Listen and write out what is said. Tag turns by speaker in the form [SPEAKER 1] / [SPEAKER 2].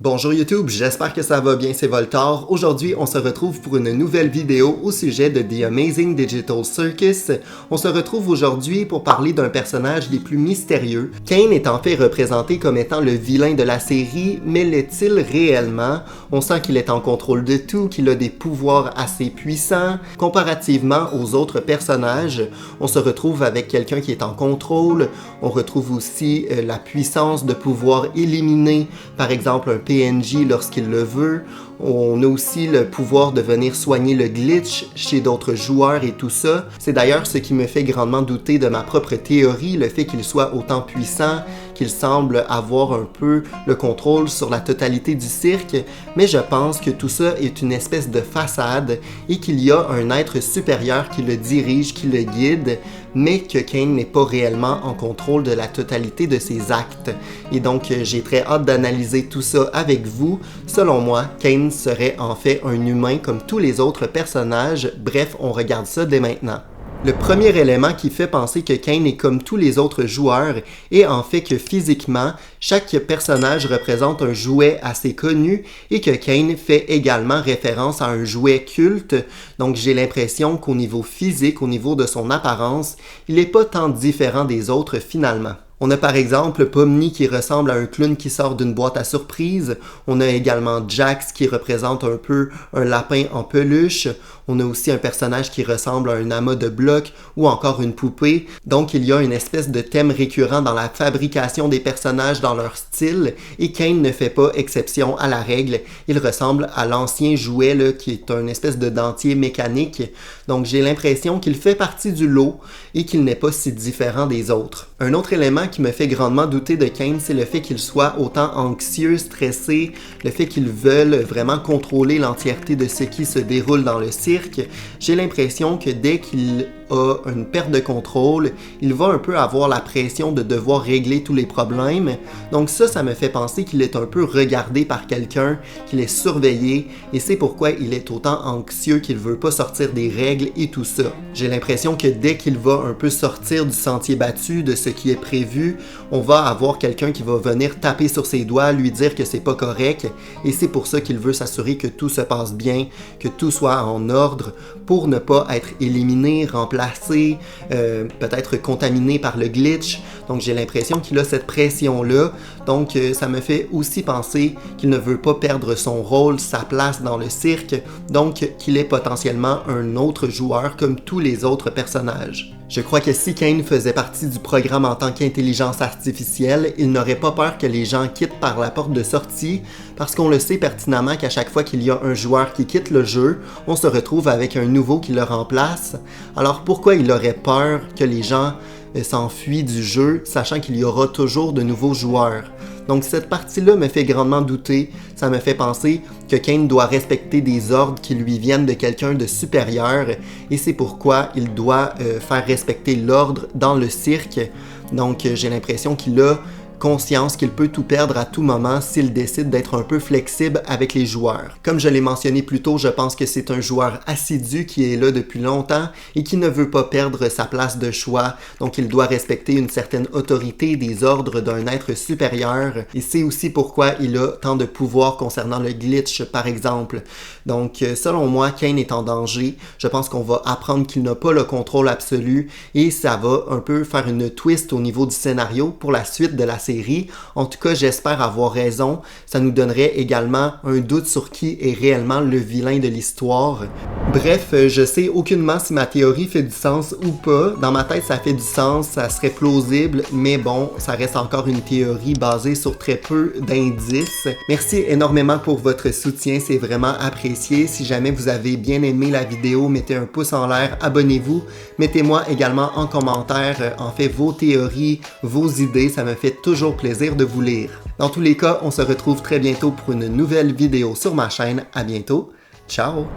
[SPEAKER 1] Bonjour YouTube, j'espère que ça va bien, c'est Voltar. Aujourd'hui, on se retrouve pour une nouvelle vidéo au sujet de The Amazing Digital Circus. On se retrouve aujourd'hui pour parler d'un personnage des plus mystérieux. Kane est en fait représenté comme étant le vilain de la série, mais l'est-il réellement? On sent qu'il est en contrôle de tout, qu'il a des pouvoirs assez puissants. Comparativement aux autres personnages, on se retrouve avec quelqu'un qui est en contrôle. On retrouve aussi la puissance de pouvoir éliminer, par exemple, un PNJ lorsqu'il le veut. On a aussi le pouvoir de venir soigner le glitch chez d'autres joueurs et tout ça. C'est d'ailleurs ce qui me fait grandement douter de ma propre théorie, le fait qu'il soit autant puissant, qu'il semble avoir un peu le contrôle sur la totalité du cirque, mais je pense que tout ça est une espèce de façade et qu'il y a un être supérieur qui le dirige, qui le guide, mais que Kane n'est pas réellement en contrôle de la totalité de ses actes. Et donc j'ai très hâte d'analyser tout ça avec vous. Selon moi, Kane serait en fait un humain comme tous les autres personnages. Bref, on regarde ça dès maintenant. Le premier élément qui fait penser que Kane est comme tous les autres joueurs est en fait que physiquement, chaque personnage représente un jouet assez connu et que Kane fait également référence à un jouet culte. Donc j'ai l'impression qu'au niveau physique, au niveau de son apparence, il n'est pas tant différent des autres finalement. On a par exemple Pomni qui ressemble à un clown qui sort d'une boîte à surprise. On a également Jax qui représente un peu un lapin en peluche. On a aussi un personnage qui ressemble à un amas de blocs ou encore une poupée. Donc il y a une espèce de thème récurrent dans la fabrication des personnages dans leur style et Kane ne fait pas exception à la règle. Il ressemble à l'ancien jouet là, qui est une espèce de dentier mécanique. Donc j'ai l'impression qu'il fait partie du lot et qu'il n'est pas si différent des autres. Un autre élément qui me fait grandement douter de Kane, c'est le fait qu'il soit autant anxieux, stressé, le fait qu'il veuille vraiment contrôler l'entièreté de ce qui se déroule dans le cirque. J'ai l'impression que dès qu'il a une perte de contrôle, il va un peu avoir la pression de devoir régler tous les problèmes. Donc ça me fait penser qu'il est un peu regardé par quelqu'un, qu'il est surveillé, et c'est pourquoi il est autant anxieux qu'il veut pas sortir des règles et tout ça. J'ai l'impression que dès qu'il va un peu sortir du sentier battu, de ce qui est prévu, on va avoir quelqu'un qui va venir taper sur ses doigts, lui dire que c'est pas correct, et c'est pour ça qu'il veut s'assurer que tout se passe bien, que tout soit en ordre, pour ne pas être éliminé, remplacé, peut-être contaminé par le glitch. Donc j'ai l'impression qu'il a cette pression-là. Donc ça me fait aussi penser qu'il ne veut pas perdre son rôle, sa place dans le cirque, donc qu'il est potentiellement un autre joueur comme tous les autres personnages. Je crois que si Kane faisait partie du programme en tant qu'intelligence artificielle, il n'aurait pas peur que les gens quittent par la porte de sortie, parce qu'on le sait pertinemment qu'à chaque fois qu'il y a un joueur qui quitte le jeu, on se retrouve avec un nouveau qui le remplace. Alors pourquoi il aurait peur que les gens s'enfuient du jeu, sachant qu'il y aura toujours de nouveaux joueurs? Donc cette partie-là me fait grandement douter, ça me fait penser que Kane doit respecter des ordres qui lui viennent de quelqu'un de supérieur et c'est pourquoi il doit faire respecter l'ordre dans le cirque. Donc j'ai l'impression qu'il a conscience qu'il peut tout perdre à tout moment s'il décide d'être un peu flexible avec les joueurs. Comme je l'ai mentionné plus tôt, je pense que c'est un joueur assidu qui est là depuis longtemps et qui ne veut pas perdre sa place de choix, donc il doit respecter une certaine autorité des ordres d'un être supérieur et c'est aussi pourquoi il a tant de pouvoir concernant le glitch par exemple. Donc selon moi, Kane est en danger. Je pense qu'on va apprendre qu'il n'a pas le contrôle absolu et ça va un peu faire une twist au niveau du scénario pour la suite de la série. En tout cas, j'espère avoir raison. Ça nous donnerait également un doute sur qui est réellement le vilain de l'histoire. Bref, je sais aucunement si ma théorie fait du sens ou pas. Dans ma tête, ça fait du sens, ça serait plausible, mais bon, ça reste encore une théorie basée sur très peu d'indices. Merci énormément pour votre soutien, c'est vraiment apprécié. Si jamais vous avez bien aimé la vidéo, mettez un pouce en l'air, abonnez-vous. Mettez-moi également en commentaire, en fait, vos théories, vos idées, ça me fait toujours plaisir de vous lire. Dans tous les cas, on se retrouve très bientôt pour une nouvelle vidéo sur ma chaîne. À bientôt. Ciao!